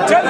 चल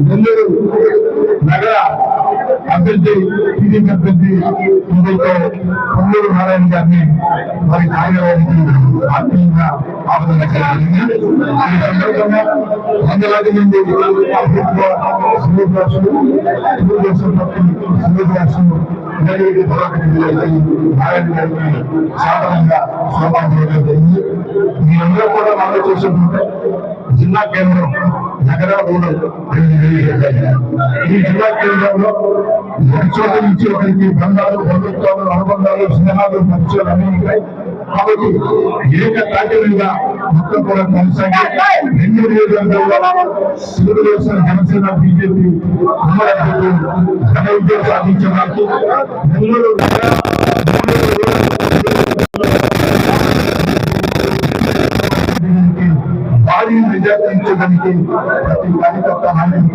నెల్లూరు నగర అభ్యర్థి టీడీపీ అభ్యర్థి పొన్నూరు నారాయణ గారిని మరి నాయకుడికి ఆత్మీయంగా ఆహ్వానం జరిగింది. ఈ సందర్భంగా వందలాది మంది నారాయణ గారిని సాధారణంగా శోభాంజలి జరిగింది. మీరందరూ కూడా మనం చూసుకుంటే జిల్లా కేంద్రం నగర రూరల్ ఈ జిల్లా కేంద్రంలో ఒక చోట నుంచి ఒకరికి బంధాలు బంధుత్వాలు అనుబంధాలు స్నేహాలు పరిచయాలు అన్నీ ఉంటాయి. కాబట్టి ఏకతాటిగా మొత్తం కూడా కొనసాగి 2 నియోజకవర్గాల్లో తెలుగుదేశం జనసేన బీజేపీ ఉమ్మడి అభ్యర్థులు ఘన విజయం సాధించడానికి నెల్లూరు భారీ మెజార్టీ ప్రతి కార్యకర్త హామీని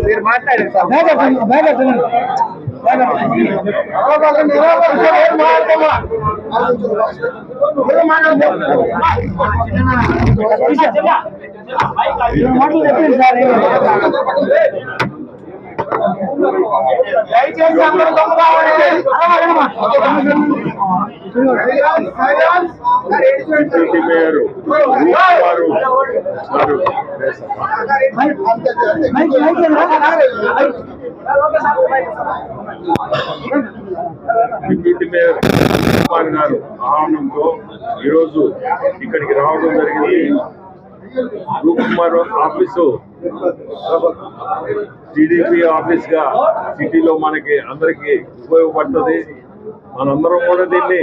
మీరు మాట్లాడారు దయచేసి అందరూ డిప్యూటీ మేయర్ కుమార్ గారు ఆహ్వానంతో ఈరోజు ఇక్కడికి రావడం జరిగింది. కుమార్ ఆఫీసు టీడీపీ ఆఫీస్ గా సిటీలో మనకి అందరికి ఉపయోగపడుతుంది. మనందరం కూడా దీన్ని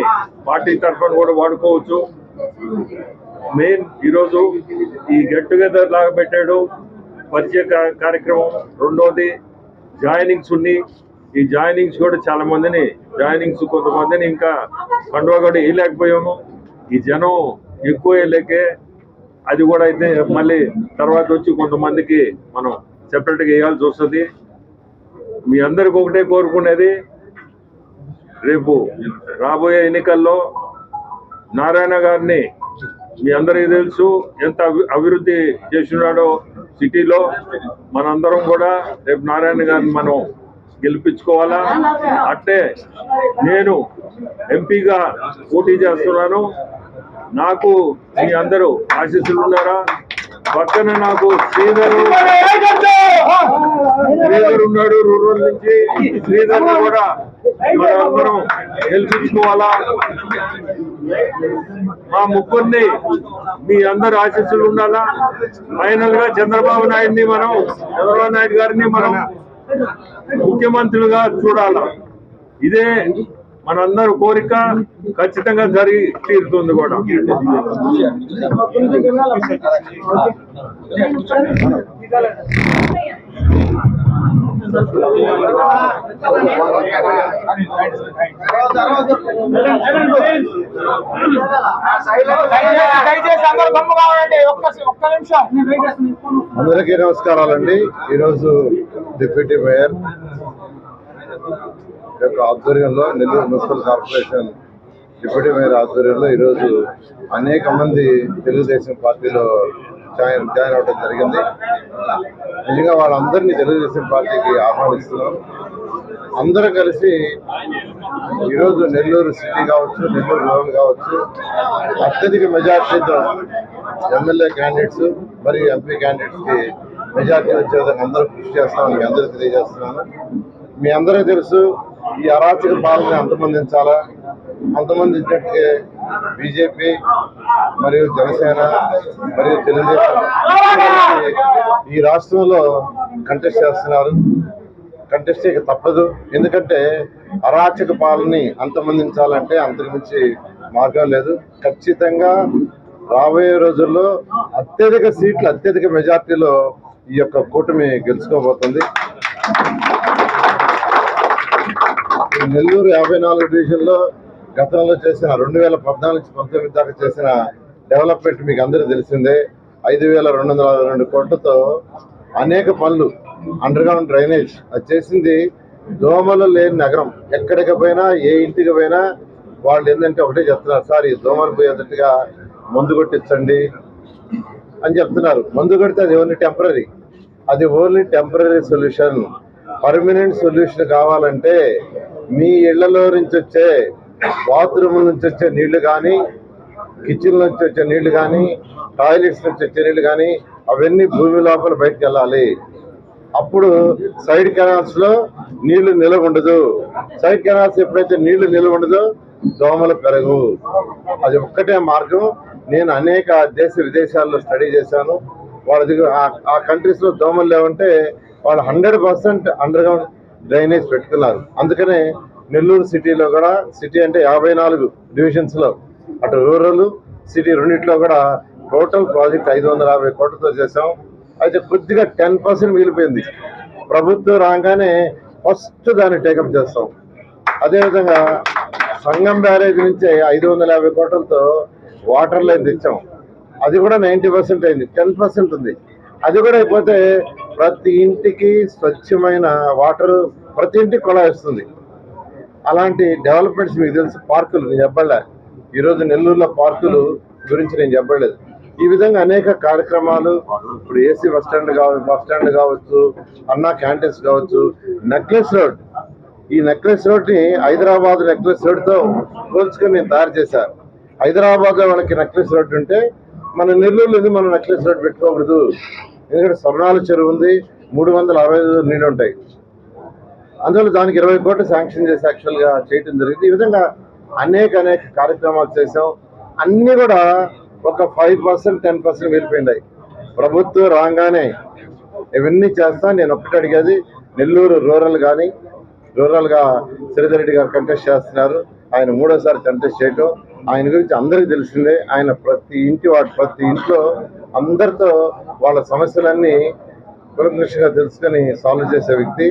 పార్టీ తరఫున కూడా వాడుకోవచ్చు. మెయిన్ ఈరోజు ఈ గెట్ టుగెదర్ లాగా పెట్టాడు, పరిచయ కార్యక్రమం. రెండోది జాయినింగ్స్ ఉన్నాయి. ఈ జాయినింగ్స్ కూడా చాలా మందిని కొంతమందిని ఇంకా కండువా కూడా వేయలేకపోయాము. ఈ జనం ఎక్కువ వేయలేకే అది కూడా అయితే మళ్ళీ తర్వాత వచ్చి కొంతమందికి మనం సెపరేట్గా వేయాల్సి వస్తుంది. మీ అందరికి ఒకటే కోరుకునేది, రేపు రాబోయే ఎన్నికల్లో నారాయణ గారిని మీ అందరికీ తెలుసు ఎంత అభివృద్ధి చేస్తున్నాడో సిటీలో. మనందరం కూడా రేపు నారాయణ గారిని మనం గెలిపించుకోవాలా. అట్టే నేను ఎంపీగా పోటీ చేస్తున్నాను. నాకు మీ అందరూ ఆశీస్సులు ఉన్నారా? పక్కన నాకు శ్రీధర్ ఉన్నాడు రూరల్ నుంచి. శ్రీధర్ కూడా మనందరం గెలిపించుకోవాలా. మా ముగ్గురిని మీ అందరు ఆశీస్సులు ఉండాలా. ఫైనల్ గా చంద్రబాబు నాయుడు గారిని మనం ముఖ్యమంత్రులుగా చూడాలా. ఇదే మనందరూ కోరిక. ఖచ్చితంగా జరిగి తీరుతుంది కూడా. అందరికీ నమస్కారాలండి. ఈరోజు డిప్యూటీ మేయర్ యొక్క ఆధ్వర్యంలో, Nellore municipal corporation deputy mayor ఆధ్వర్యంలో ఈరోజు అనేక మంది తెలుగుదేశం పార్టీలో జాయిన్ అవ్వడం జరిగింది. నిజంగా వాళ్ళందరినీ తెలుగుదేశం పార్టీకి ఆహ్వానిస్తున్నాం. అందరూ కలిసి ఈరోజు నెల్లూరు సిటీ కావచ్చు, నెల్లూరు రూరల్ కావచ్చు, అత్యధిక మెజార్టీతో ఎమ్మెల్యే క్యాండిడేట్స్ మరియు ఎంపీ క్యాండిడేట్స్కి మెజార్టీ వచ్చే విధంగా అందరూ కృషి చేస్తామని మీ అందరూ తెలియజేస్తున్నాను. మీ అందరికీ తెలుసు, ఈ అరాచక పాలన అంతమందించాలా, అంతమందించే బీజేపీ మరియు జనసేన మరియు తెలుగుదేశం ఈ రాష్ట్రంలో కంటెస్ట్ చేస్తున్నారు. కంటెస్ట్ చేయక తప్పదు. ఎందుకంటే అరాచక పాలనని అంతమొందించాలంటే అంతకుమించి మార్గం లేదు. ఖచ్చితంగా రాబోయే రోజుల్లో అత్యధిక సీట్లు, అత్యధిక మెజార్టీలో ఈ యొక్క కూటమి గెలుచుకోబోతుంది. నెల్లూరు 54 డివిజన్లో గతంలో చేసిన 2014 నుంచి 19 దాకా చేసిన డెవలప్మెంట్ మీకు అందరూ తెలిసిందే. 5,262 కోట్లతో అనేక పనులు, అండర్ గ్రౌండ్ డ్రైనేజ్ అది చేసింది. దోమలు లేని నగరం. ఎక్కడికి పోయినా, ఏ ఇంటికి పోయినా వాళ్ళు ఏంటంటే ఒకటే చెప్తున్నారు, సార్ ఈ దోమలు పోయేటట్టుగా మందు కొట్టించండి అని చెప్తున్నారు. మందు కొడితే అది ఓన్లీ టెంపరీ, అది only temporary solution. Permanent solution కావాలంటే మీ ఇళ్లలో నుంచి వచ్చే, బాత్రూమ్ నుంచి వచ్చే నీళ్లు కానీ, కిచెన్ నుంచి వచ్చే నీళ్లు కానీ, టాయిలెట్స్ నుంచి వచ్చే నీళ్లు కానీ అవన్నీ భూమి లోపల బయటకు వెళ్ళాలి. అప్పుడు సైడ్ కెనాల్స్ లో నీళ్లు నిలవ ఉండదు. సైడ్ కెనాల్స్ ఎప్పుడైతే నీళ్లు నిలవ ఉండదో దోమలు పెరగు. అది ఒక్కటే మార్గం. నేను అనేక విదేశాల్లో స్టడీ చేశాను. వాళ్ళ ఆ కంట్రీస్ లో దోమలు లేవంటే వాళ్ళు 100% అండర్ గ్రౌండ్ డ్రైనేజ్ పెట్టుకున్నారు. అందుకనే నెల్లూరు సిటీలో కూడా, సిటీ అంటే 54 డివిజన్స్ లో, అటు రూరల్ సిటీ రెండిట్లో కూడా టోటల్ ప్రాజెక్ట్ 550 కోట్లతో చేసాం. అయితే కొద్దిగా 10% మిగిలిపోయింది. ప్రభుత్వం రాగానే ఫస్ట్ దాన్ని టేకప్ చేస్తాం. అదేవిధంగా సంగం బ్యారేజ్ నుంచి 550 కోట్లతో వాటర్ లైన్ తెచ్చాం. అది కూడా 90% అయింది. 10% ఉంది. అది కూడా అయిపోతే ప్రతి ఇంటికి స్వచ్ఛమైన వాటర్, ప్రతి ఇంటికి కుళాయి వస్తుంది. అలాంటి డెవలప్మెంట్స్ మీకు తెలుసు. పార్కులు నేను చెప్పలే, ఈరోజు నెల్లూరులో పార్కులు గురించి నేను చెప్పలేదు. ఈ విధంగా అనేక కార్యక్రమాలు. ఇప్పుడు ఏసీ బస్ స్టాండ్ కావచ్చు, అన్నా క్యాంటీన్స్ కావచ్చు, నెక్లెస్ రోడ్. ఈ నెక్లెస్ రోడ్ని హైదరాబాద్ నెక్లెస్ రోడ్తో పోల్చుకొని నేను తయారు చేశాను. హైదరాబాద్లో వాళ్ళకి నెక్లెస్ రోడ్ ఉంటే మన నెల్లూరులో మనం నెక్లెస్ రోడ్ పెట్టుకోకూడదు. ఎందుకంటే స్వర్ణాల చెరువు ఉంది, 365 నీళ్ళు ఉంటాయి. అందువల్ల దానికి 20 కోట్లు శాంక్షన్ చేసి యాక్చువల్గా చేయటం జరిగింది. ఈ విధంగా అనేక కార్యక్రమాలు చేసాం. అన్నీ కూడా ఒక 5%, 10% వెళ్ళిపోయినాయి. ప్రభుత్వం రాగానే ఇవన్నీ చేస్తా. నేను ఒక్కటి అడిగేది, నెల్లూరు రూరల్గా శ్రీధర్ రెడ్డి గారు కంటెస్ట్ చేస్తున్నారు. ఆయన 3వసారి కంటెస్ట్ చేయటం. ఆయన గురించి అందరికీ తెలిసిందే. ఆయన ప్రతి ఇంట్లో అందరితో వాళ్ళ సమస్యలన్నీ కులంకృషిగా తెలుసుకొని సాల్వ్ చేసే వ్యక్తి.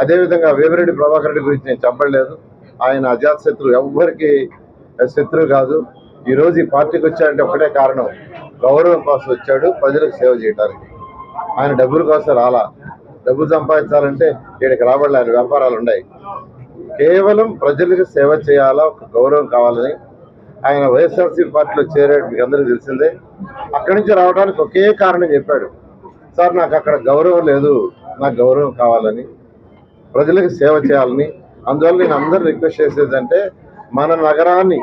అదేవిధంగా వేమిరెడ్డి ప్రభాకర్ రెడ్డి గురించి నేను చెప్పలేదు. ఆయన అజాత శత్రువు, ఎవ్వరికి శత్రువు కాదు. ఈరోజు ఈ పార్టీకి వచ్చాడంటే ఒకటే కారణం, గౌరవం కోసం వచ్చాడు, ప్రజలకు సేవ చేయడానికి. ఆయన డబ్బుల కోసం రాలా. డబ్బు సంపాదించాలంటే ఇక్కడికి రాబడలే, ఆయన వ్యాపారాలు ఉన్నాయి. కేవలం ప్రజలకు సేవ చేయాలా, ఒక గౌరవం కావాలని ఆయన వైఎస్ఆర్సీపీ పార్టీలో చేరాడు. మీకు అందరికీ తెలిసిందే. అక్కడి నుంచి రావడానికి ఒకే కారణం చెప్పాడు, సార్ నాకు అక్కడ గౌరవం లేదు, నాకు గౌరవం కావాలని, ప్రజలకు సేవ చేయాలని. అందువల్ల నేను అందరూ రిక్వెస్ట్ చేసేదంటే, మన నగరాన్ని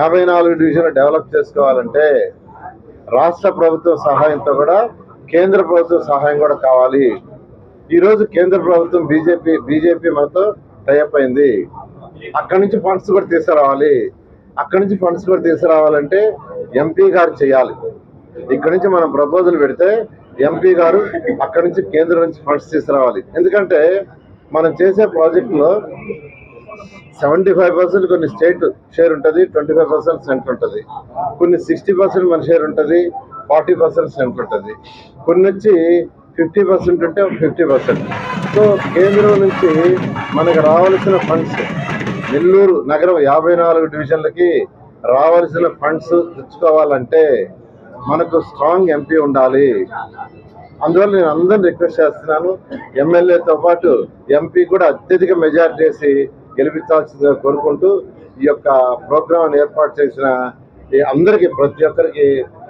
54 డివిజన్లు డెవలప్ చేసుకోవాలంటే రాష్ట్ర ప్రభుత్వం సహాయంతో కూడా కేంద్ర ప్రభుత్వం సహాయం కూడా కావాలి. ఈరోజు కేంద్ర ప్రభుత్వం బీజేపీ మనతో టైఅప్ అయింది. అక్కడి నుంచి ఫండ్స్ కూడా తీసుకురావాలి. అక్కడి నుంచి ఫండ్స్ కూడా తీసుకురావాలంటే ఎంపీ గారు చేయాలి. ఇక్కడి నుంచి మనం ప్రపోజల్ పెడితే ఎంపీ గారు అక్కడి నుంచి కేంద్రం నుంచి ఫండ్స్ తీసుకురావాలి. ఎందుకంటే మనం చేసే ప్రాజెక్టులో 75% కొన్ని స్టేట్ షేర్ ఉంటుంది, 25% సెంటర్ ఉంటుంది. కొన్ని 60% మన షేర్ ఉంటుంది, 40% సెంటర్ ఉంటుంది. కొన్ని వచ్చి 50% ఉంటే 50%. సో కేంద్రం నుంచి మనకు రావాల్సిన ఫండ్స్, నెల్లూరు నగరం 54 డివిజన్లకి రావాల్సిన ఫండ్స్ తెచ్చుకోవాలంటే మనకు స్ట్రాంగ్ ఎంపీ ఉండాలి. అందువల్ల నేను అందరిని రిక్వెస్ట్ చేస్తున్నాను, ఎమ్మెల్యేతో పాటు ఎంపీ కూడా అత్యధిక మెజారిటీ వేసి గెలిపించాల్సిందిగా కోరుకుంటూ ఈ యొక్క ప్రోగ్రాం ఏర్పాటు చేసిన అందరికీ, ప్రతి ఒక్కరికి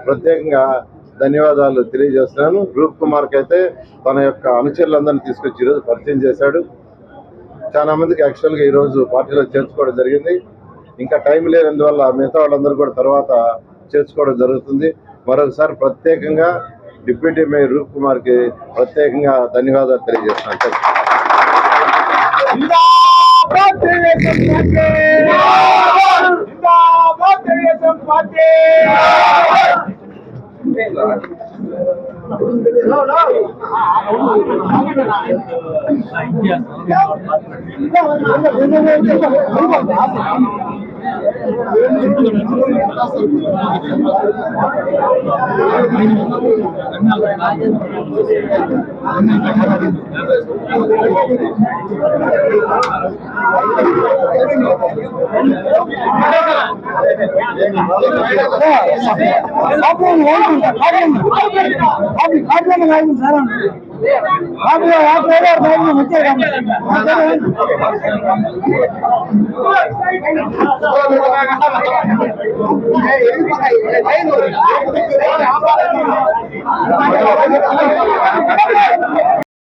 ప్రత్యేకంగా ధన్యవాదాలు తెలియజేస్తున్నాను. రూప్ కుమార్కి అయితే తన యొక్క అనుచరులందరినీ తీసుకొచ్చి ఈరోజు పరిచయం చేశాడు. చాలా మందికి యాక్చువల్గా ఈరోజు పార్టీలో చేర్చుకోవడం జరిగింది. ఇంకా టైం లేనందువల్ల మిగతా వాళ్ళందరూ కూడా తర్వాత చేర్చుకోవడం జరుగుతుంది. మరొకసారి ప్రత్యేకంగా డిప్యూటీ మేయర్ రూప్ కుమార్కి ప్రత్యేకంగా ధన్యవాదాలు తెలియజేస్తున్నాను. తెలుగుదేశం పార్టీ